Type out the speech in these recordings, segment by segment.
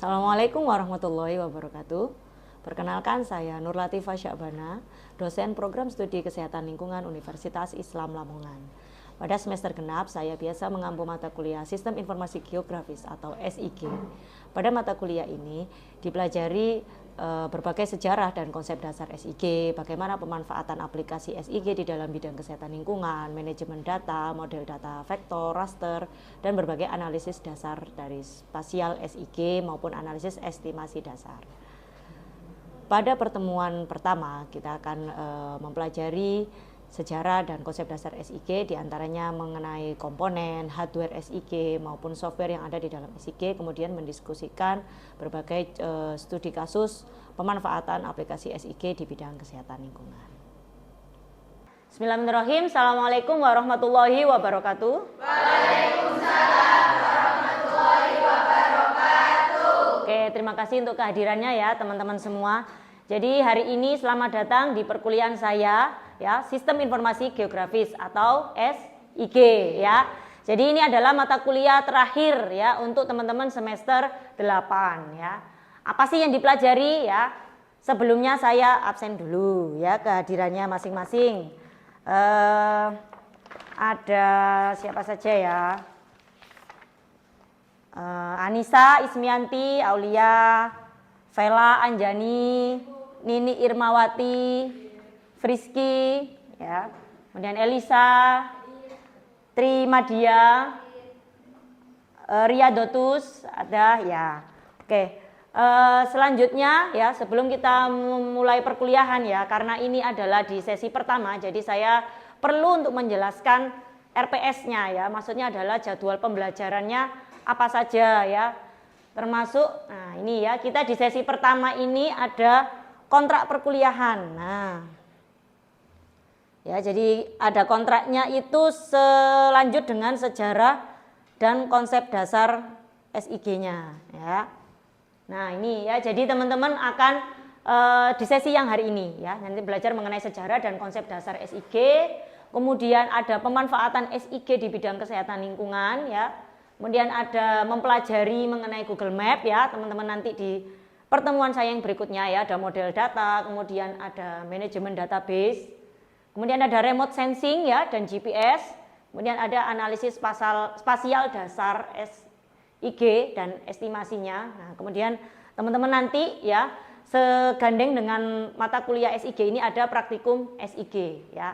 Assalamualaikum warahmatullahi wabarakatuh. Perkenalkan, saya Nur Latifah Syakbana, dosen program studi kesehatan lingkungan Universitas Islam Lamongan. Pada semester genap, saya biasa mengampu mata kuliah Sistem Informasi Geografis atau SIG. Pada mata kuliah ini dipelajari berbagai sejarah dan konsep dasar SIG, bagaimana pemanfaatan aplikasi SIG di dalam bidang kesehatan lingkungan, manajemen data, model data vektor, raster, dan berbagai analisis dasar dari spasial SIG maupun analisis estimasi dasar. Pada pertemuan pertama, kita akan mempelajari sejarah dan konsep dasar SIG, diantaranya mengenai komponen, hardware SIG maupun software yang ada di dalam SIG, kemudian mendiskusikan berbagai studi kasus pemanfaatan aplikasi SIG di bidang kesehatan lingkungan. Bismillahirrahmanirrahim. Assalamualaikum warahmatullahi wabarakatuh. Waalaikumsalam warahmatullahi wabarakatuh. Oke, terima kasih untuk kehadirannya ya teman-teman semua. Jadi hari ini selamat datang di perkuliahan saya ya, Sistem Informasi Geografis atau SIG ya. Jadi ini adalah mata kuliah terakhir ya untuk teman-teman semester 8 ya. Apa sih yang dipelajari ya? Sebelumnya saya absen dulu ya kehadirannya masing-masing. Ada siapa saja ya? Anissa Ismianti Aulia, Vela Anjani, Nini Irmawati, Friski, ya, kemudian Elisa, Tri Madia, Ria Dotus, ada ya. Oke, selanjutnya ya sebelum kita mulai perkuliahan ya, karena ini adalah di sesi pertama, jadi saya perlu untuk menjelaskan RPS-nya ya, maksudnya adalah jadwal pembelajarannya apa saja ya, termasuk, nah ini ya kita di sesi pertama ini ada kontrak perkuliahan. Nah, ya, jadi ada kontraknya itu selanjut dengan sejarah dan konsep dasar SIG-nya ya. Nah, ini ya, jadi teman-teman akan di sesi yang hari ini ya, nanti belajar mengenai sejarah dan konsep dasar SIG, kemudian ada pemanfaatan SIG di bidang kesehatan lingkungan ya. Kemudian ada mempelajari mengenai Google Map ya, teman-teman nanti di pertemuan saya yang berikutnya ya, ada model data, kemudian ada manajemen database, kemudian ada remote sensing ya dan GPS, kemudian ada analisis spasial dasar SIG dan estimasinya. Nah, kemudian teman-teman nanti ya segandeng dengan mata kuliah SIG ini ada praktikum SIG ya.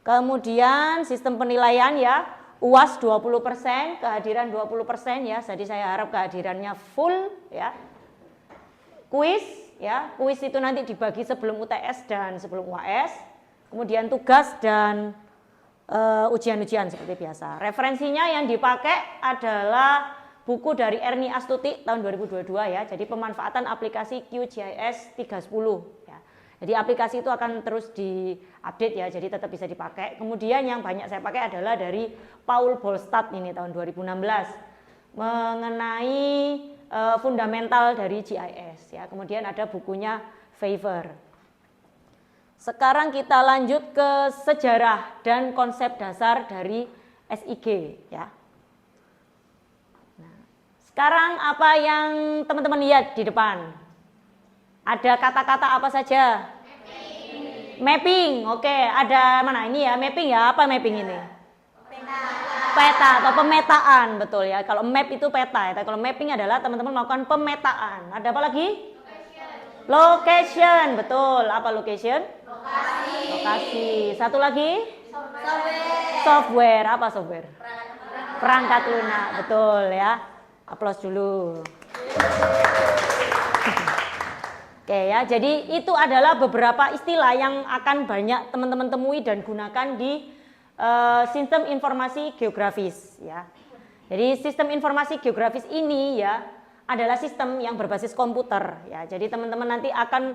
Kemudian sistem penilaian ya, UAS 20%, kehadiran 20% ya. Jadi saya harap kehadirannya full ya. Kuis ya, kuis itu nanti dibagi sebelum UTS dan sebelum UAS. Kemudian tugas dan ujian-ujian seperti biasa. Referensinya yang dipakai adalah buku dari Erni Astuti tahun 2022 ya. Jadi pemanfaatan aplikasi QGIS 310 ya. Jadi aplikasi itu akan terus diupdate ya, jadi tetap bisa dipakai. Kemudian yang banyak saya pakai adalah dari Paul Bolstad ini tahun 2016 mengenai fundamental dari GIS ya. Kemudian ada bukunya Favor. Sekarang kita lanjut ke sejarah dan konsep dasar dari SIG ya. Nah, sekarang apa yang teman-teman lihat di depan? Ada kata-kata apa saja? Mapping. Oke, ada mana ini ya, mapping ya. Apa mapping ini? Peta atau pemetaan, betul ya. Kalau map itu peta ya. Kalau mapping adalah teman-teman melakukan pemetaan. Ada apa lagi? Location, betul. Apa location? Lokasi. Satu lagi? Software. Apa software? Perangkat lunak, betul ya. Aplaus dulu. Oke ya, jadi itu adalah beberapa istilah yang akan banyak teman-teman temui dan gunakan di sistem informasi geografis ya. Jadi sistem informasi geografis ini ya adalah sistem yang berbasis komputer ya. Jadi teman-teman nanti akan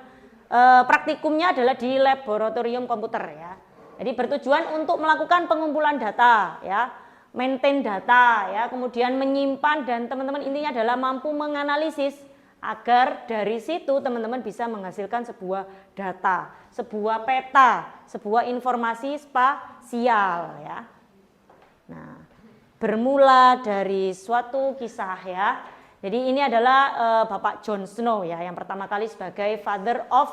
praktikumnya adalah di laboratorium komputer ya. Jadi bertujuan untuk melakukan pengumpulan data ya, maintain data ya, kemudian menyimpan, dan teman-teman intinya adalah mampu menganalisis agar dari situ teman-teman bisa menghasilkan sebuah data, sebuah peta, sebuah informasi spasial ya. Nah, bermula dari suatu kisah ya. Jadi ini adalah Bapak John Snow ya, yang pertama kali sebagai Father of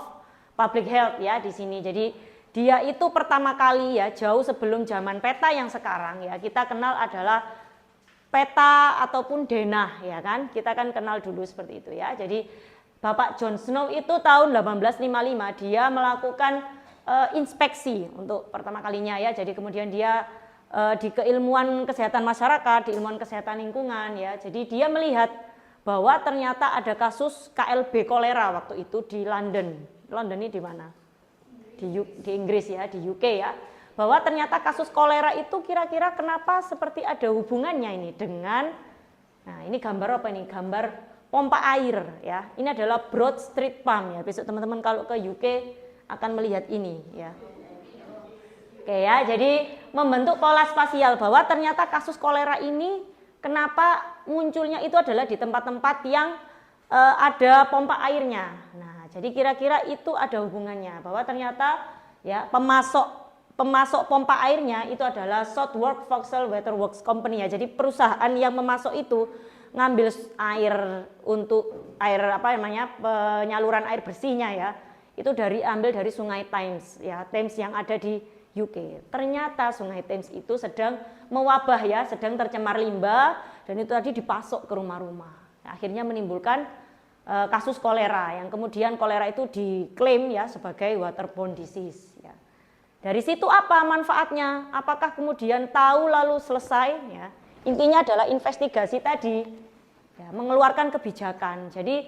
Public Health ya di sini. Jadi dia itu pertama kali ya, jauh sebelum zaman peta yang sekarang ya, kita kenal adalah peta ataupun denah ya kan. Kita kan kenal dulu seperti itu ya. Jadi Bapak John Snow itu tahun 1855 dia melakukan inspeksi untuk pertama kalinya ya. Jadi kemudian dia di keilmuan kesehatan masyarakat, di ilmuwan kesehatan lingkungan ya. Jadi dia melihat bahwa ternyata ada kasus KLB kolera waktu itu di London. London ini di mana? Di Inggris ya, di UK ya. Bahwa ternyata kasus kolera itu kira-kira kenapa seperti ada hubungannya ini dengan, nah ini gambar apa ini? Gambar pompa air ya. Ini adalah Broad Street Pump ya. Besok teman-teman kalau ke UK akan melihat ini ya. Oke ya, jadi membentuk pola spasial bahwa ternyata kasus kolera ini kenapa munculnya itu adalah di tempat-tempat yang ada pompa airnya. Nah, jadi kira-kira itu ada hubungannya bahwa ternyata ya pemasok pompa airnya itu adalah Southwark Vauxhall Waterworks Company ya. Jadi perusahaan yang memasok itu ngambil air untuk air apa namanya penyaluran air bersihnya ya. Itu ambil dari Sungai Thames ya, Thames yang ada di UK. Ternyata Sungai Thames itu sedang mewabah ya, sedang tercemar limbah dan itu tadi dipasok ke rumah-rumah. Akhirnya menimbulkan kasus kolera yang kemudian kolera itu diklaim ya sebagai waterborne disease ya. Dari situ apa manfaatnya? Apakah kemudian tahu lalu selesai ya? Intinya adalah investigasi tadi ya, mengeluarkan kebijakan. Jadi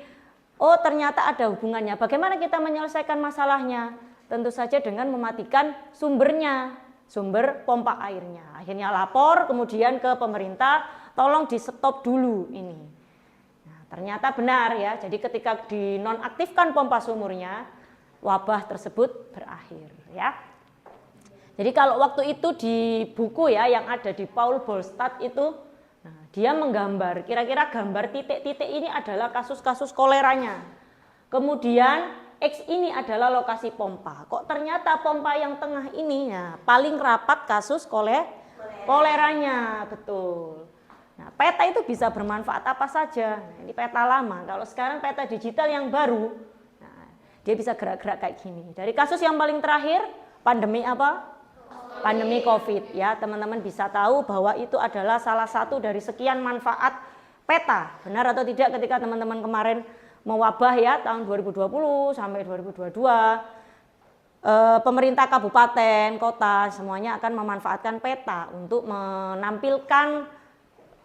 oh ternyata ada hubungannya. Bagaimana kita menyelesaikan masalahnya? Tentu saja dengan mematikan sumbernya, sumber pompa airnya. Akhirnya lapor kemudian ke pemerintah, tolong di stop dulu ini. Nah, ternyata benar ya, jadi ketika dinonaktifkan pompa sumurnya, wabah tersebut berakhir ya. Jadi kalau waktu itu di buku ya yang ada di Paul Bolstad itu, nah, dia menggambar, kira-kira gambar titik-titik ini adalah kasus-kasus koleranya. Kemudian X ini adalah lokasi pompa. Kok ternyata pompa yang tengah ini ya paling rapat kasus koleranya, betul. Nah, peta itu bisa bermanfaat apa saja. Nah, ini peta lama. Kalau sekarang peta digital yang baru, nah, dia bisa gerak-gerak kayak gini. Dari kasus yang paling terakhir, pandemi apa? Pandemi COVID ya. Teman-teman bisa tahu bahwa itu adalah salah satu dari sekian manfaat peta. Benar atau tidak ketika teman-teman kemarin mewabah ya tahun 2020 sampai 2022, pemerintah kabupaten, kota semuanya akan memanfaatkan peta untuk menampilkan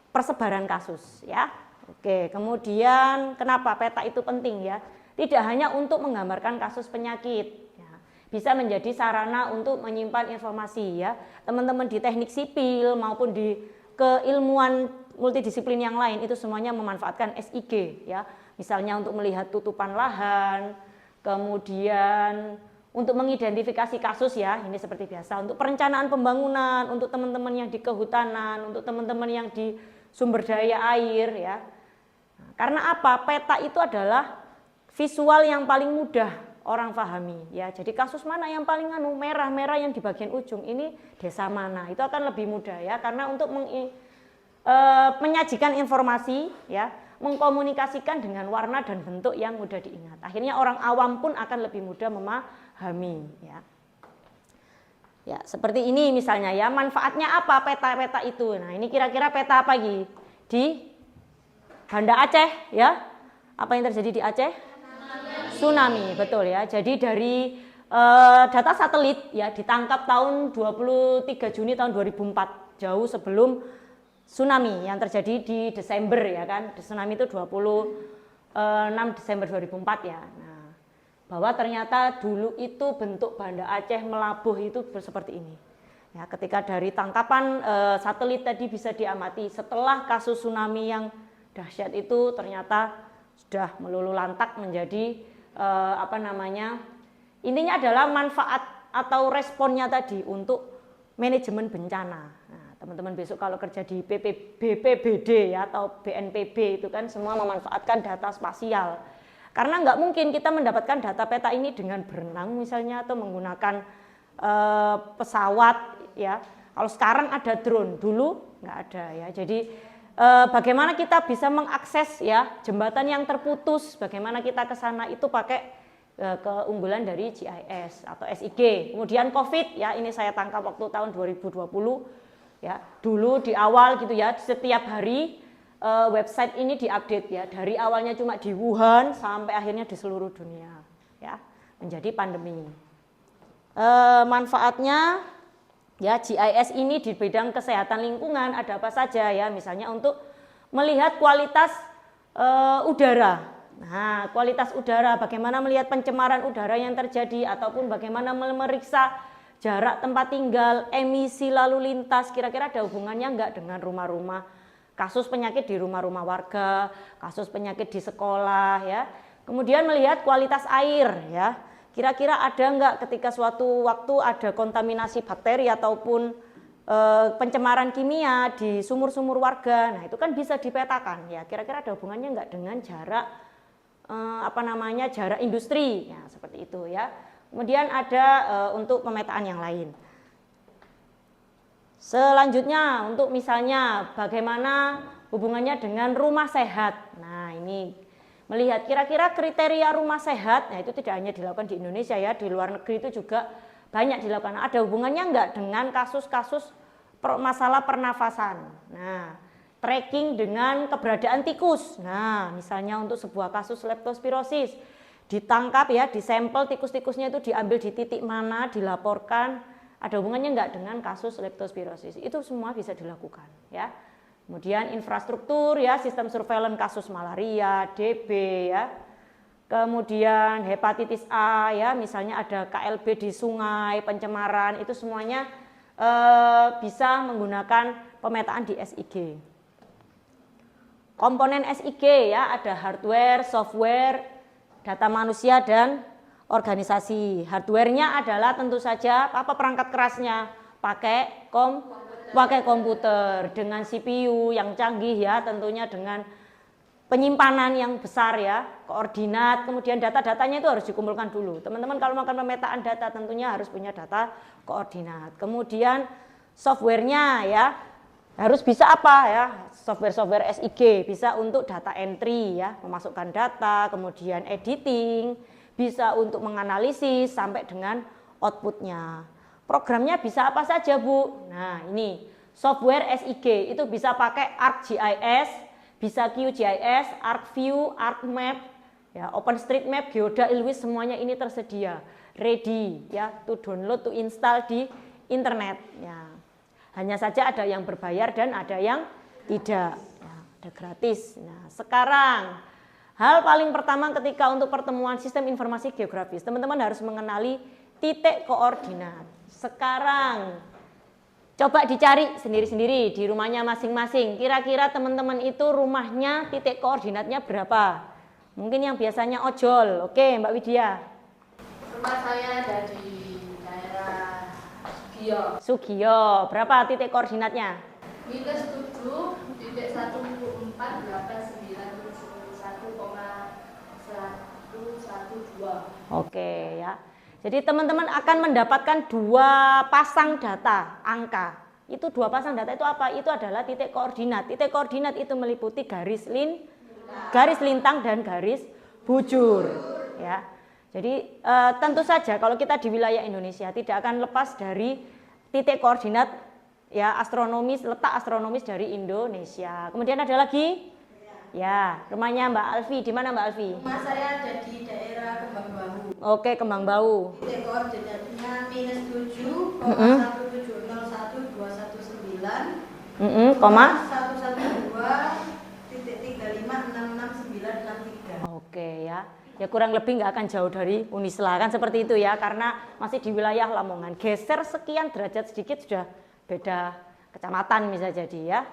persebaran kasus ya. Oke, kemudian kenapa peta itu penting ya? Tidak hanya untuk menggambarkan kasus penyakit, ya, bisa menjadi sarana untuk menyimpan informasi ya. Teman-teman di teknik sipil maupun di keilmuan multidisiplin yang lain itu semuanya memanfaatkan SIG ya. Misalnya untuk melihat tutupan lahan, kemudian untuk mengidentifikasi kasus ya, ini seperti biasa, untuk perencanaan pembangunan, untuk teman-teman yang di kehutanan, untuk teman-teman yang di sumber daya air ya. Nah, karena apa? Peta itu adalah visual yang paling mudah orang pahami ya. Jadi kasus mana yang paling merah-merah yang di bagian ujung ini desa mana, itu akan lebih mudah ya, karena untuk menyajikan informasi ya, mengkomunikasikan dengan warna dan bentuk yang mudah diingat. Akhirnya orang awam pun akan lebih mudah memahami ya. Ya, seperti ini misalnya ya, manfaatnya apa peta-peta itu. Nah, ini kira-kira peta apa lagi? Di Banda Aceh ya. Apa yang terjadi di Aceh? Tsunami, betul ya. Jadi dari data satelit ya ditangkap tahun 23 Juni tahun 2004, jauh sebelum tsunami yang terjadi di Desember ya kan. Tsunami itu 26 Desember 2004 ya. Nah, bahwa ternyata dulu itu bentuk Banda Aceh melabuh itu seperti ini. Ya, ketika dari tangkapan satelit tadi bisa diamati setelah kasus tsunami yang dahsyat itu ternyata sudah meluluh lantak menjadi intinya adalah manfaat atau responnya tadi untuk manajemen bencana. Nah, teman-teman besok kalau kerja di BPBD ya atau BNPB itu kan semua memanfaatkan data spasial. Karena nggak mungkin kita mendapatkan data peta ini dengan berenang misalnya atau menggunakan pesawat ya. Kalau sekarang ada drone, dulu nggak ada ya. Jadi bagaimana kita bisa mengakses ya jembatan yang terputus, bagaimana kita ke sana itu pakai keunggulan dari GIS atau SIG. Kemudian COVID ya, ini saya tangkap waktu tahun 2020 ya. Dulu di awal gitu ya, setiap hari website ini diupdate ya, dari awalnya cuma di Wuhan sampai akhirnya di seluruh dunia ya, menjadi pandemi. Manfaatnya ya, GIS ini di bidang kesehatan lingkungan ada apa saja ya, misalnya untuk melihat kualitas udara. Nah, kualitas udara, bagaimana melihat pencemaran udara yang terjadi, ataupun bagaimana memeriksa jarak tempat tinggal, emisi lalu lintas, kira-kira ada hubungannya enggak dengan rumah-rumah, kasus penyakit di rumah-rumah warga, kasus penyakit di sekolah ya. Kemudian melihat kualitas air ya, kira-kira ada enggak ketika suatu waktu ada kontaminasi bakteri ataupun pencemaran kimia di sumur-sumur warga. Nah, itu kan bisa dipetakan ya, kira-kira ada hubungannya enggak dengan jarak jarak industri ya, seperti itu ya. Kemudian ada untuk pemetaan yang lain. Selanjutnya untuk misalnya bagaimana hubungannya dengan rumah sehat. Nah, ini melihat kira-kira kriteria rumah sehat. Nah, itu tidak hanya dilakukan di Indonesia ya, di luar negeri itu juga banyak dilakukan. Ada hubungannya enggak dengan kasus-kasus masalah pernafasan. Nah, tracking dengan keberadaan tikus. Nah, misalnya untuk sebuah kasus leptospirosis, ditangkap ya, disampel tikus-tikusnya itu diambil di titik mana, dilaporkan, ada hubungannya enggak dengan kasus leptospirosis. Itu semua bisa dilakukan ya. Kemudian infrastruktur ya, sistem surveillance kasus malaria, DB ya. Kemudian hepatitis A ya, misalnya ada KLB di sungai, pencemaran, itu semuanya bisa menggunakan pemetaan di SIG. Komponen SIG ya, ada hardware, software, data manusia dan organisasi. Hardware-nya adalah tentu saja apa perangkat kerasnya, pakai komputer dengan CPU yang canggih ya, tentunya dengan penyimpanan yang besar ya, koordinat, kemudian data-datanya itu harus dikumpulkan dulu. Teman-teman kalau melakukan pemetaan data tentunya harus punya data koordinat. Kemudian software-nya ya, harus bisa apa ya, software SIG, bisa untuk data entry ya, memasukkan data, kemudian editing, bisa untuk menganalisis sampai dengan outputnya. Programnya bisa apa saja Bu? Nah ini software SIG itu bisa pakai ArcGIS, bisa QGIS, ArcView, ArcMap, ya, OpenStreetMap, Geoda, Illuvis, semuanya ini tersedia, ready ya, to download, to install di internet ya. Hanya saja ada yang berbayar dan ada yang tidak, ya, ada gratis. Nah, sekarang hal paling pertama ketika untuk pertemuan sistem informasi geografis, teman-teman harus mengenali titik koordinat. Sekarang coba dicari sendiri-sendiri di rumahnya masing-masing. Kira-kira teman-teman itu rumahnya titik koordinatnya berapa? Mungkin yang biasanya ojol. Oke, Mbak Widya. Rumah saya ada di daerah Sugio. Berapa titik koordinatnya? -7.11487.112. Oke ya. Jadi teman-teman akan mendapatkan dua pasang data angka. Itu dua pasang data itu apa? Itu adalah titik koordinat. Titik koordinat itu meliputi garis lintang dan garis bujur ya. Jadi tentu saja kalau kita di wilayah Indonesia tidak akan lepas dari titik koordinat ya, astronomis, letak astronomis dari Indonesia. Kemudian ada lagi ya, rumahnya Mbak Alfi. Di mana Mbak Alfi? Rumah saya ada di daerah Kembang Bau. Oke, Kembang Bau. Titik koordinatnya -7,170.219 koma 112.3566963. Oke ya. Ya kurang lebih nggak akan jauh dari Unisla kan seperti itu ya, karena masih di wilayah Lamongan. Geser sekian derajat sedikit sudah beda kecamatan bisa jadi ya.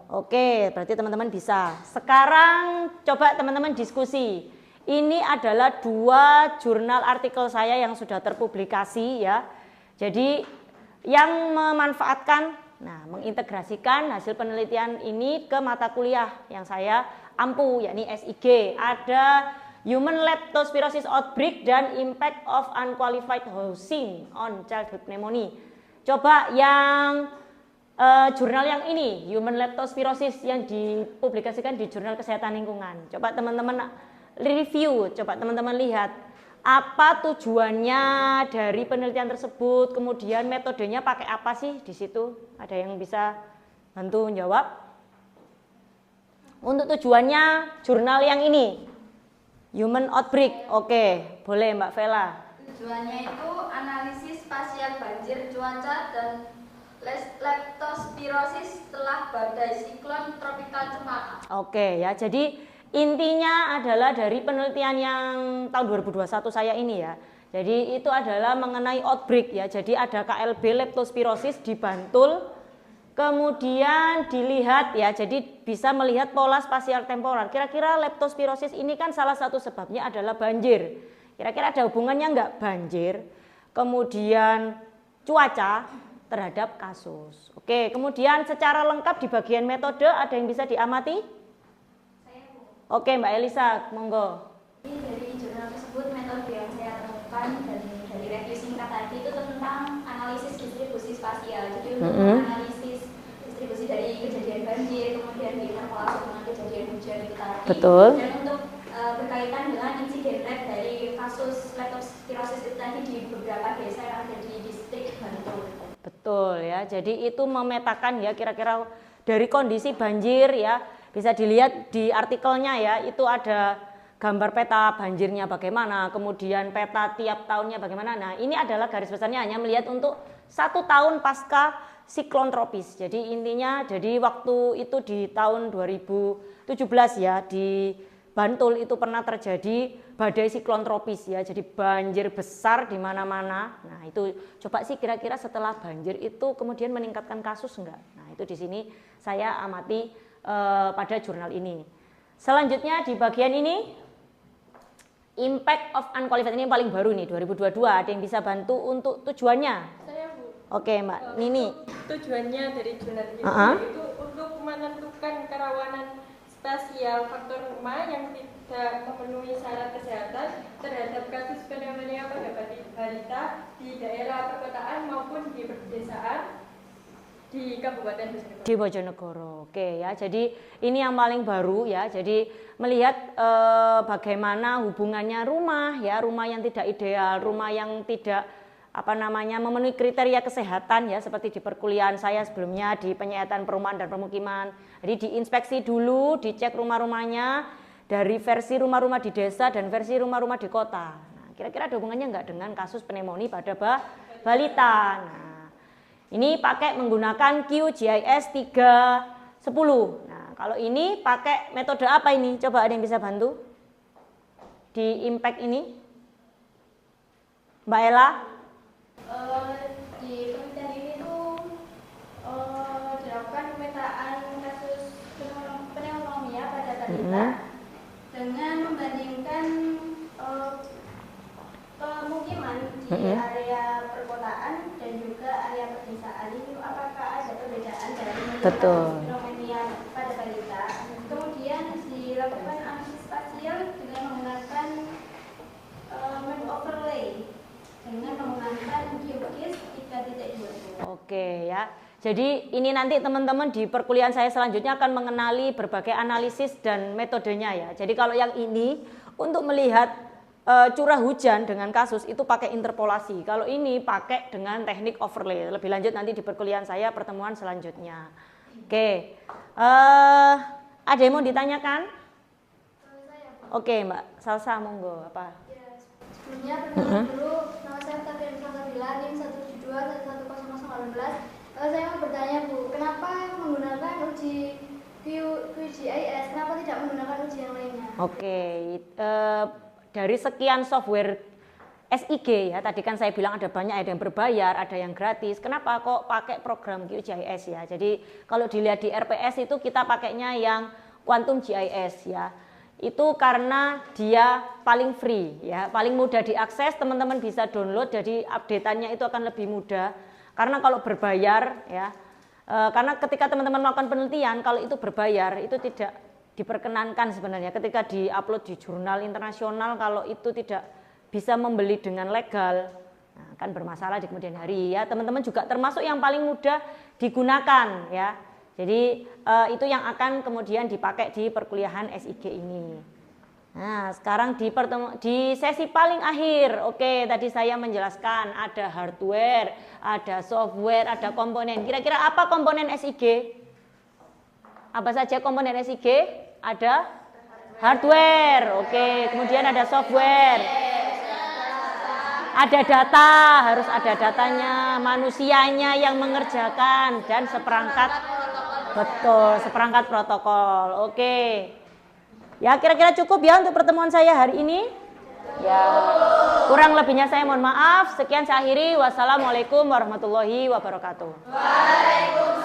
Oke, berarti teman-teman bisa. Sekarang coba teman-teman diskusi. Ini adalah dua jurnal artikel saya yang sudah terpublikasi ya. Jadi yang memanfaatkan, mengintegrasikan hasil penelitian ini ke mata kuliah yang saya ampu, yakni SIG. Ada Human Leptospirosis Outbreak dan Impact of Unqualified Housing on Childhood Pneumonia. Coba yang jurnal yang ini, Human Leptospirosis, yang dipublikasikan di Jurnal Kesehatan Lingkungan. Coba teman-teman review, coba teman-teman lihat apa tujuannya dari penelitian tersebut, kemudian metodenya pakai apa sih di situ. Ada yang bisa bantu jawab? Untuk tujuannya jurnal yang ini, Human Outbreak. Oke, boleh Mbak Vela. Tujuannya itu analisis spasial banjir cuaca dan leptospirosis setelah badai siklon tropikal Cempaka. Oke ya, jadi intinya adalah dari penelitian yang tahun 2021 saya ini ya. Jadi itu adalah mengenai outbreak ya. Jadi ada KLB leptospirosis di Bantul. Kemudian dilihat ya, jadi bisa melihat pola spasial temporal. Kira-kira leptospirosis ini kan salah satu sebabnya adalah banjir. Kira-kira ada hubungannya enggak banjir? Kemudian cuaca terhadap kasus. Oke, kemudian secara lengkap di bagian metode ada yang bisa diamati? Oke, Mbak Elisa, monggo. Ini dari jurnal tersebut metode yang saya temukan dan dari review singkat tadi itu tentang analisis distribusi spasial. Jadi untuk analisis distribusi dari kejadian banjir, kemudian diinterpolasi dengan kejadian hujan itu tadi. Betul. Dan untuk berkaitan dengan insiden lab dari kasus leptospirosis itu tadi di beberapa desa yang ada di distrik Bantul. Betul ya, jadi itu memetakan ya kira-kira dari kondisi banjir ya, bisa dilihat di artikelnya ya, itu ada gambar peta banjirnya bagaimana, kemudian peta tiap tahunnya bagaimana. Nah ini adalah garis besarnya hanya melihat untuk 1 tahun pasca siklon tropis. Jadi intinya, jadi waktu itu di tahun 2017 ya, di Bantul itu pernah terjadi badai siklon tropis ya, jadi banjir besar di mana-mana. Nah itu coba sih kira-kira setelah banjir itu kemudian meningkatkan kasus enggak? Nah itu di sini saya amati pada jurnal ini. Selanjutnya di bagian ini, Impact of Unqualified, ini yang paling baru nih 2022. Ada yang bisa bantu untuk tujuannya? Saya Bu. Oke Mbak Nini. Tujuannya dari jurnal ini itu untuk menentukan kerawanan spasial faktor rumah yang tidak memenuhi syarat kesehatan terhadap kasus pneumonia pada balita di daerah perkotaan maupun di pedesaan di Kabupaten Bojonegoro. Di Bojonegoro. Oke ya, jadi ini yang paling baru ya. Jadi melihat bagaimana hubungannya rumah ya, rumah yang tidak ideal, rumah yang tidak memenuhi kriteria kesehatan ya, seperti di perkuliahan saya sebelumnya di penyihatan perumahan dan permukiman. Jadi diinspeksi dulu, dicek rumah-rumahnya dari versi rumah-rumah di desa dan versi rumah-rumah di kota. Nah, kira-kira ada hubungannya enggak dengan kasus pneumonia pada balita? Nah, ini pakai menggunakan QGIS 310. Nah, kalau ini pakai metode apa ini? Coba ada yang bisa bantu? Di impact ini? Mbak Ella? Di penelitian ini tuh dilakukan pemetaan kasus pneumonia pada balita dengan membandingkan pemukiman di area perkotaan dan juga area pedesaan. Ini apakah ada perbedaan dari pneumonia pada balita? Kemudian dilakukan analisis spasial dengan menggunakan overlay dengan menggunakan QGIS 3.20. Oke ya. Jadi ini nanti teman-teman di perkuliahan saya selanjutnya akan mengenali berbagai analisis dan metodenya ya. Jadi kalau yang ini untuk melihat curah hujan dengan kasus itu pakai interpolasi. Kalau ini pakai dengan teknik overlay. Lebih lanjut nanti di perkuliahan saya pertemuan selanjutnya. Oke. Ada yang mau ditanyakan? Oke Mbak Salsa, monggo apa? Sebelumnya perkenalkan dulu, nama saya Tafian Salsabila, NIM 1721118. Saya mau bertanya Bu, kenapa menggunakan uji QGIS, kenapa tidak menggunakan uji yang lainnya? Oke, dari sekian software SIG ya, tadi kan saya bilang ada banyak, ada yang berbayar, ada yang gratis. Kenapa kok pakai program QGIS ya? Jadi kalau dilihat di RPS itu kita pakainya yang Quantum GIS ya. Itu karena dia paling free ya, paling mudah diakses, teman-teman bisa download, jadi update-annya itu akan lebih mudah. Karena kalau berbayar ya, karena ketika teman-teman melakukan penelitian kalau itu berbayar itu tidak diperkenankan sebenarnya ketika diupload di jurnal internasional, kalau itu tidak bisa membeli dengan legal. Nah, akan bermasalah di kemudian hari ya. Teman-teman juga termasuk yang paling mudah digunakan ya. Jadi itu yang akan kemudian dipakai di perkuliahan SIG ini. Nah, sekarang di sesi paling akhir, oke, tadi saya menjelaskan ada hardware, ada software, ada komponen. Kira-kira apa komponen SIG? Apa saja komponen SIG? Ada hardware, oke, kemudian ada software. Ada data, harus ada datanya, manusianya yang mengerjakan dan seperangkat. Betul, seperangkat protokol. Oke. Ya, kira-kira cukup ya untuk pertemuan saya hari ini. Ya. Kurang lebihnya saya mohon maaf. Sekian saya akhiri. Wassalamualaikum warahmatullahi wabarakatuh. Waalaikumsalam.